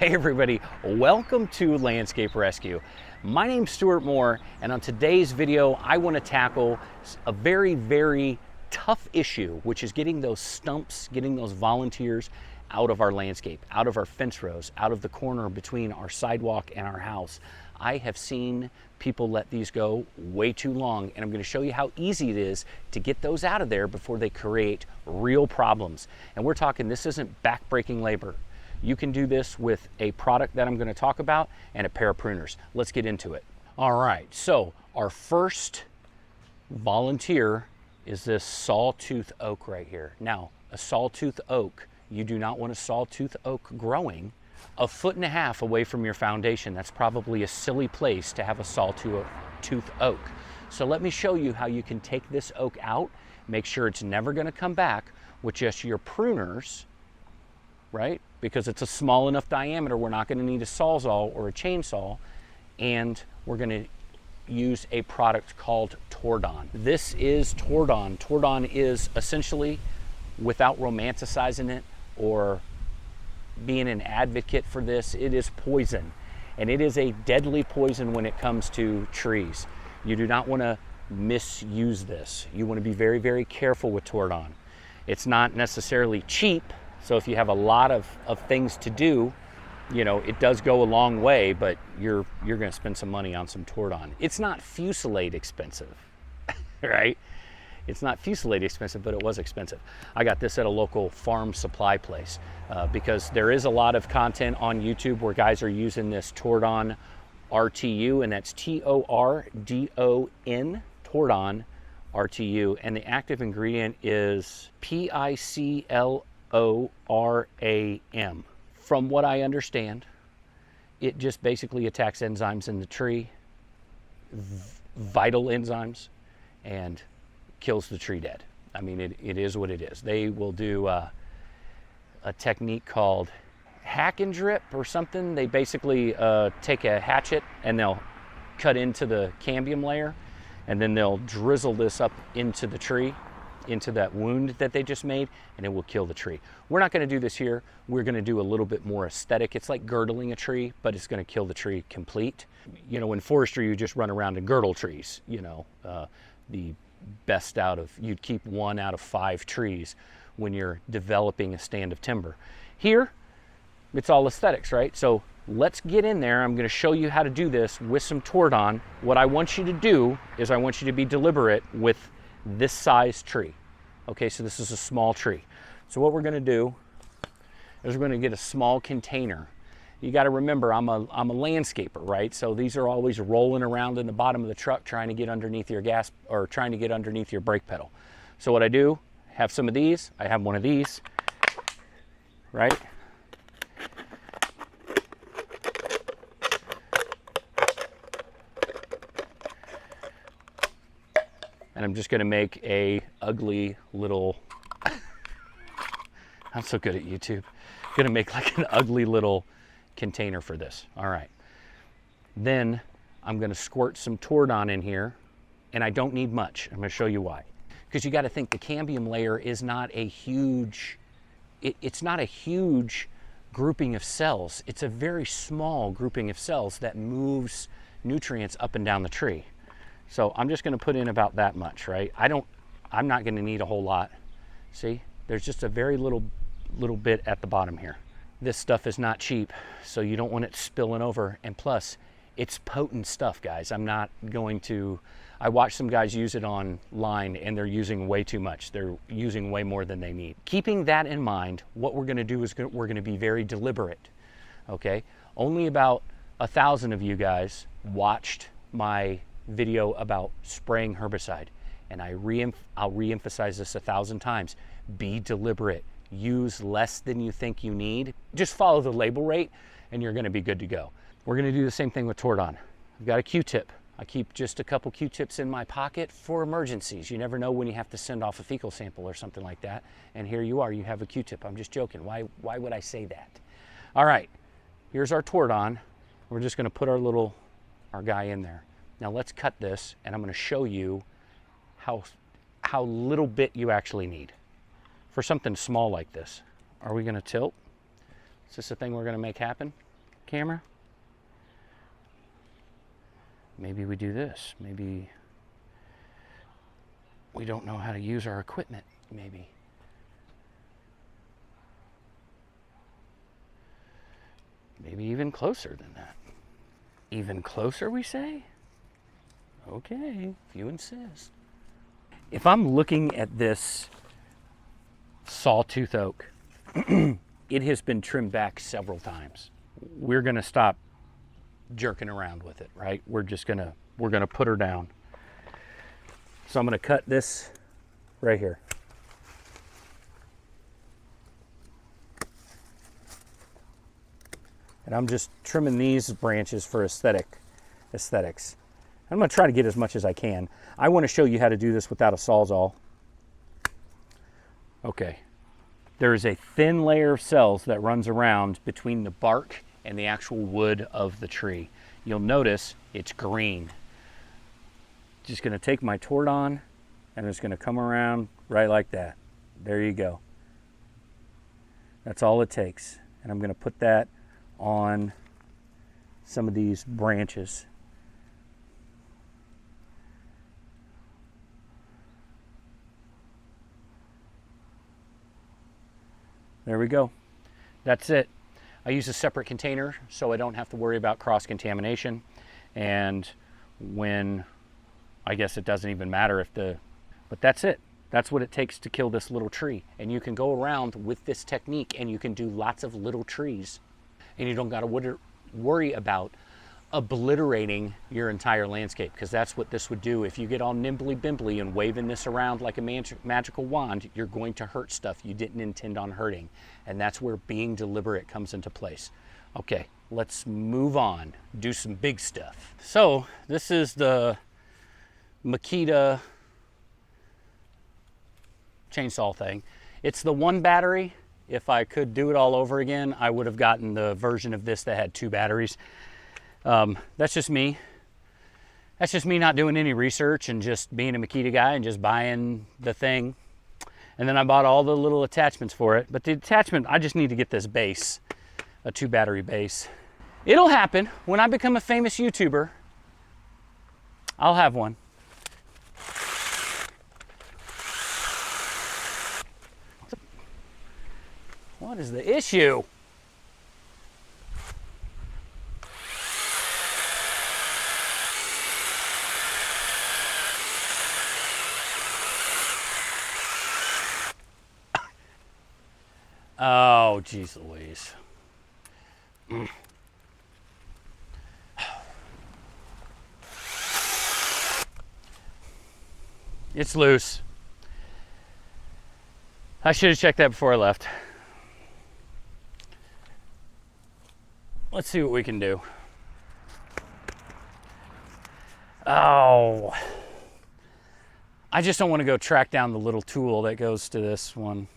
Hey everybody, welcome to Landscape Rescue. My name's Stuart Moore, and on today's video I want to tackle a very tough issue, which is getting those stumps, getting those volunteers out of our landscape, out of our fence rows, out of the corner between our sidewalk and our house. I have seen people let these go way too long, and I'm going to show you how easy it is to get those out of there before they create real problems. And we're talking, this isn't back-breaking labor. You can do this with a product that I'm going to talk about and a pair of pruners. Let's get into it. All right, so our first volunteer is this Sawtooth Oak right here. Now, a Sawtooth Oak, you do not want a Sawtooth Oak growing 1.5 feet away from your foundation. That's probably a silly place to have a Sawtooth Oak. So let me show you how you can take this oak out, make sure it's never going to come back with just your pruners, right? Because it's a small enough diameter, we're not going to need a Sawzall or a chainsaw, and we're going to use a product called Tordon. This is Tordon. Tordon is essentially, without romanticizing it or being an advocate for this, it is poison. And it is a deadly poison when it comes to trees. You do not want to misuse this. You want to be very careful with Tordon. It's not necessarily cheap, so if you have a lot of things to do, you know, it does go a long way, but you're going to spend some money on some Tordon. It's not Fusillade expensive, right? It's not Fusillade expensive, but it was expensive. I got this at a local farm supply place because there is a lot of content on YouTube where guys are using this Tordon RTU, and that's Tordon, Tordon RTU, and the active ingredient is PICLORAM. From what I understand, it just basically attacks enzymes in the tree, vital enzymes, and kills the tree dead. I mean, it is what it is. They will do a technique called hack and drip or something. They basically take a hatchet and they'll cut into the cambium layer, and then they'll drizzle this up into the tree, into that wound that they just made, and it will kill the tree. We're not going to do this here. We're going to do a little bit more aesthetic. It's like girdling a tree, but it's going to kill the tree complete. You know, in forestry, you just run around and girdle trees. You know, the best you'd keep 1 out of 5 trees when you're developing a stand of timber. Here, it's all aesthetics, right? So let's get in there. I'm going to show you how to do this with some Tordon. What I want you to do is I want you to be deliberate with this size tree. Okay, so this is a small tree. So what we're going to do is we're going to get a small container. You got to remember, I'm a landscaper, right? So these are always rolling around in the bottom of the truck trying to get underneath your gas, or trying to get underneath your brake pedal. So what I do, have some of these. I have one of these, right? And I'm just going to make a ugly little, I'm so good at YouTube. I'm going to make like an ugly little container for this. All right. Then I'm going to squirt some Tordon in here, and I don't need much. I'm going to show you why. Because you got to think the cambium layer is not a huge, it's not a huge grouping of cells. It's a very small grouping of cells that moves nutrients up and down the tree. So I'm just going to put in about that much, right? I'm not going to need a whole lot. See, there's just a very little bit at the bottom here. This stuff is not cheap, so you don't want it spilling over. And plus, it's potent stuff, guys. I'm not going to, I watched some guys use it online and they're using way too much. They're using way more than they need. Keeping that in mind, what we're going to do is we're going to be very deliberate, okay? Only about 1,000 of you guys watched my video about spraying herbicide, and I'll re-emphasize this 1,000 times. Be deliberate. Use less than you think you need. Just follow the label rate and you're going to be good to go. We're going to do the same thing with Tordon. I've got a Q-tip. I keep just a couple Q-tips in my pocket for emergencies. You never know when you have to send off a fecal sample or something like that, and here you are, you have a Q-tip. I'm just joking. Why would I say that? All right, here's our Tordon. We're just going to put our guy in there. Now let's cut this, and I'm going to show you how little bit you actually need for something small like this. Are we going to tilt? Is this a thing we're going to make happen? camera? Maybe we do this. Maybe we don't know how to use our equipment, maybe. Maybe even closer than that. Even closer, we say? Okay, if you insist. If I'm looking at this Sawtooth Oak, it has been trimmed back several times. We're gonna stop jerking around with it, right? We're gonna put her down. So I'm gonna cut this right here. And I'm just trimming these branches for aesthetics. I'm gonna try to get as much as I can. I wanna show you how to do this without a Sawzall. Okay, there is a thin layer of cells that runs around between the bark and the actual wood of the tree. You'll notice it's green. Just gonna take my Tordon and it's gonna come around right like that. There you go. That's all it takes. And I'm gonna put that on some of these branches. There we go. That's it. I use a separate container so I don't have to worry about cross-contamination. And when, I guess it doesn't even matter but that's it. That's what it takes to kill this little tree. And you can go around with this technique and you can do lots of little trees. And you don't got to worry about obliterating your entire landscape, because that's what this would do. If you get all nimbly bimbly and waving this around like a magical wand, you're going to hurt stuff you didn't intend on hurting. And that's where being deliberate comes into place. Okay, let's move on, do some big stuff. So this is the Makita chainsaw thing. It's the 1 battery. If I could do it all over again, I would have gotten the version of this that had 2 batteries. That's just me. That's just me not doing any research and just being a Makita guy and just buying the thing. And then I bought all the little attachments for it. But the attachment, I just need to get this base, a 2 battery base. It'll happen. When I become a famous YouTuber, I'll have one. What is the issue? Oh, geez Louise. It's loose. I should have checked that before I left. Let's see what we can do. Oh. I just don't want to go track down the little tool that goes to this one.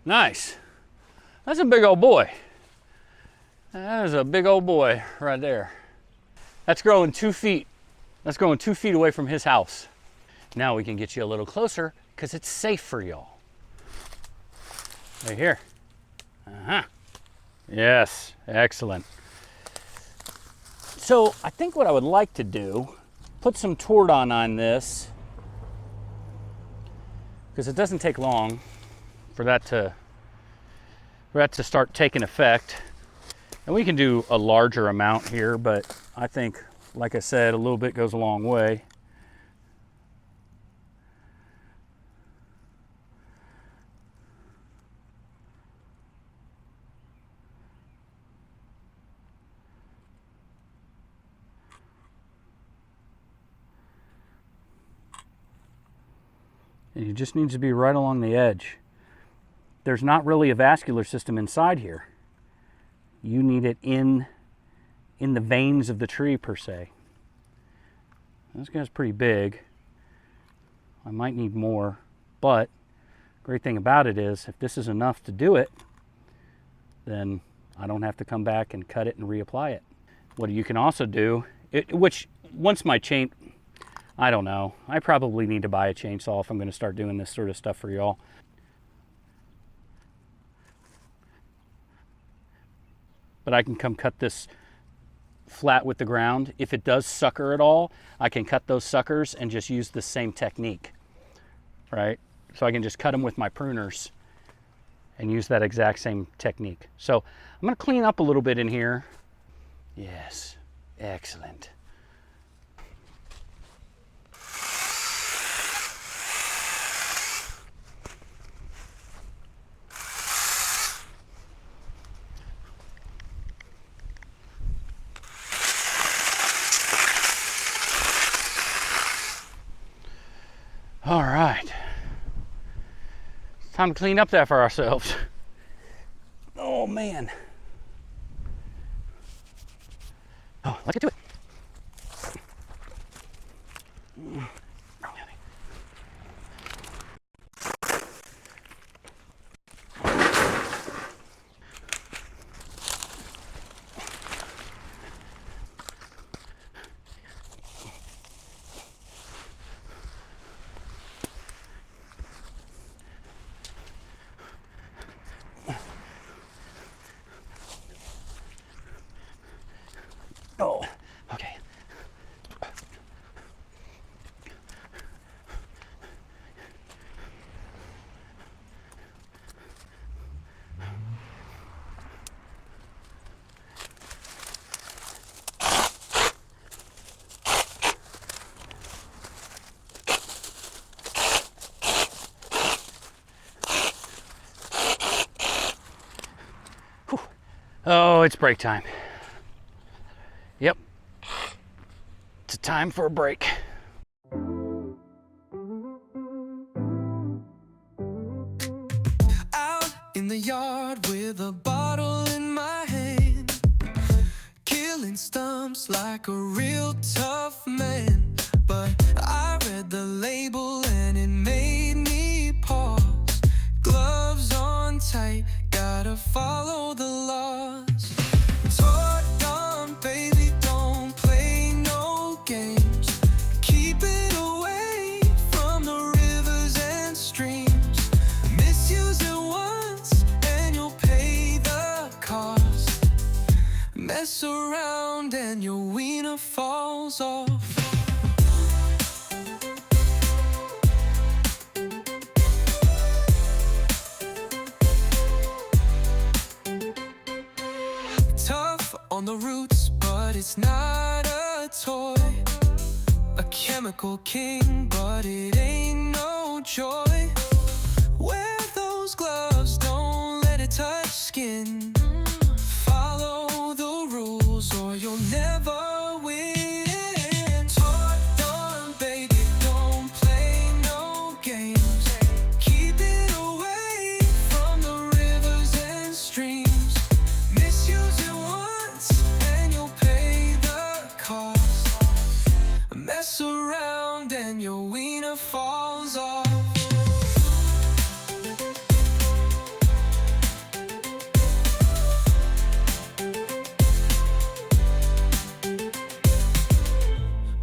Nice. That's a big old boy. That is a big old boy right there. That's growing 2 feet. That's growing 2 feet away from his house. Now we can get you a little closer because it's safe for y'all. Right here. Uh-huh. Yes, excellent. So I think what I would like to do, put some Tordon on this, because it doesn't take long for that to start taking effect. And we can do a larger amount here, but I think, like I said, a little bit goes a long way. And it just needs to be right along the edge. There's not really a vascular system inside here. You need it in the veins of the tree per se. This guy's pretty big. I might need more, but great thing about it is if this is enough to do it, then I don't have to come back and cut it and reapply it. What you can also do, which once my chain, I don't know. I probably need to buy a chainsaw if I'm going to start doing this sort of stuff for y'all. But I can come cut this flat with the ground. If it does sucker at all, I can cut those suckers and just use the same technique, right? So I can just cut them with my pruners and use that exact same technique. So I'm gonna clean up a little bit in here. Yes, excellent. All right, time to clean up that for ourselves. Oh man. Oh, let's get to it. Oh, okay. Whew. Oh, it's break time. Yep. It's time for a break. Out in the yard with a bottle in my hand, killing stumps like a real tough man. But I read the label and it made me pause. Gloves on tight, gotta follow the laws. Tordon, baby, don't play no games. Keep it away from the rivers and streams. Misuse it once and you'll pay the cost. Mess around and your wiener falls off. Tough on the roots, but it's not a toy. A chemical king, but it ain't no joy. Wear those gloves, don't let it touch skin. Follow the rules or you'll never win. Tordon, baby, don't play no games. Keep it away from the rivers and streams. Misuse it once and you'll pay the cost. Mess around and your wiener falls off.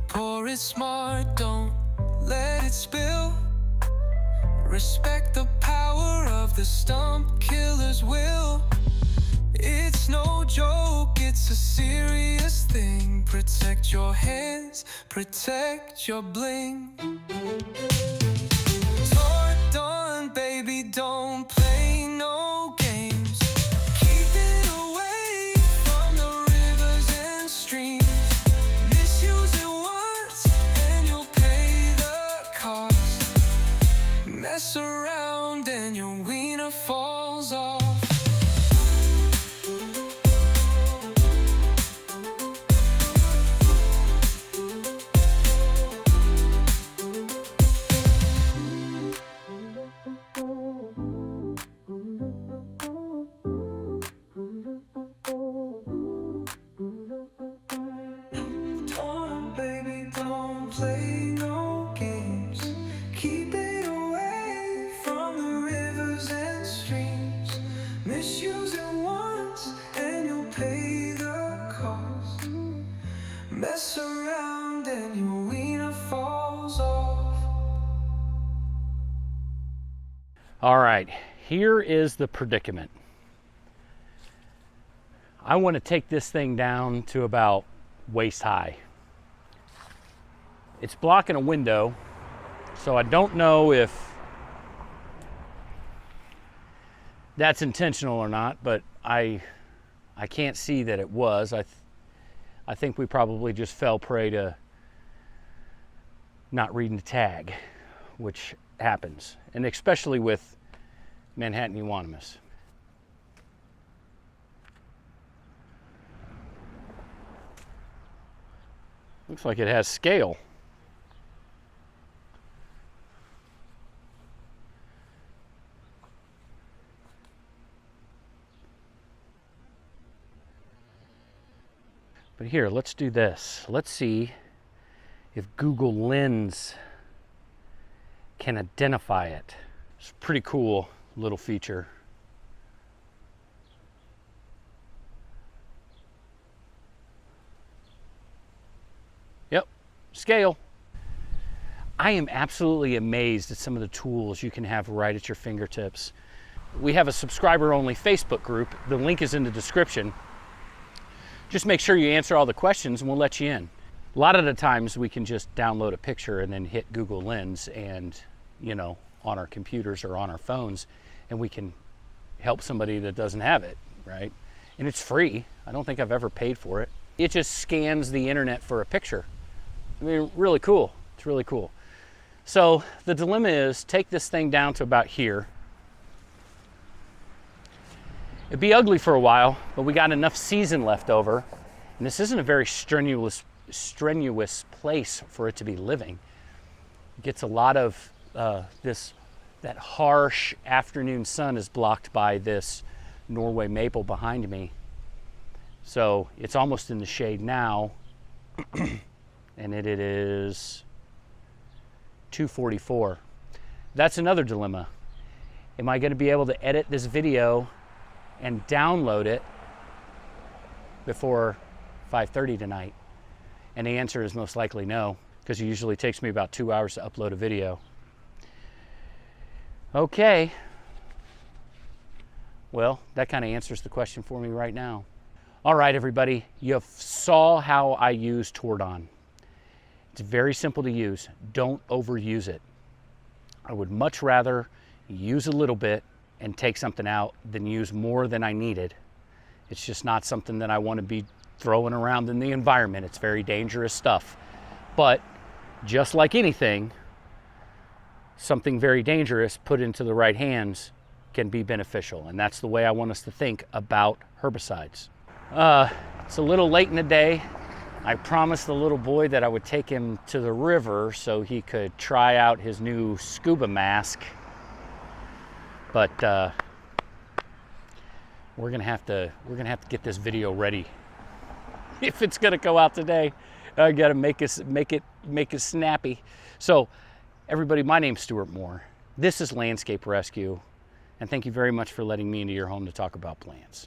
Pour it smart, don't let it spill. Respect the power of the Stump Killer's will. It's no joke, it's a serious thing. Protect your hands, protect your bling. Tordon, baby, don't play no games. Keep it away from the rivers and streams. Misuse it once and you'll pay the cost. Mess around and your wiener falls off. All right, here is the predicament. I want to take this thing down to about waist high. It's blocking a window, so I don't know if that's intentional or not, but I can't see that it was. I think we probably just fell prey to not reading the tag, which happens, and especially with Manhattan euonymus. Looks like it has scale. But here, let's do this. Let's see if Google Lens can identify it. It's a pretty cool little feature. Yep, scale. I am absolutely amazed at some of the tools you can have right at your fingertips. We have a subscriber-only Facebook group. The link is in the description. Just make sure you answer all the questions and we'll let you in. A lot of the times we can just download a picture and then hit Google Lens and, you know, on our computers or on our phones, and we can help somebody that doesn't have it, right? And it's free. I don't think I've ever paid for it. It just scans the internet for a picture. I mean, really cool. It's really cool. So the dilemma is take this thing down to about here. It'd be ugly for a while, but we got enough season left over. And this isn't a very strenuous place for it to be living. It gets a lot of that harsh afternoon sun is blocked by this Norway maple behind me. So it's almost in the shade now. And it is 2:44. That's another dilemma. Am I going to be able to edit this video and download it before 5:30 tonight? And the answer is most likely no, because it usually takes me about 2 hours to upload a video. Okay. Well, that kind of answers the question for me right now. All right, everybody, you saw how I use Tordon. It's very simple to use. Don't overuse it. I would much rather use a little bit and take something out than use more than I needed. It's just not something that I want to be throwing around in the environment. It's very dangerous stuff. But just like anything, something very dangerous put into the right hands can be beneficial. And that's the way I want us to think about herbicides. It's a little late in the day. I promised the little boy that I would take him to the river so he could try out his new scuba mask. But we're gonna have to get this video ready. If it's gonna go out today, I gotta make it snappy. So, everybody, my name's Stuart Moore. This is Landscape Rescue, and thank you very much for letting me into your home to talk about plants.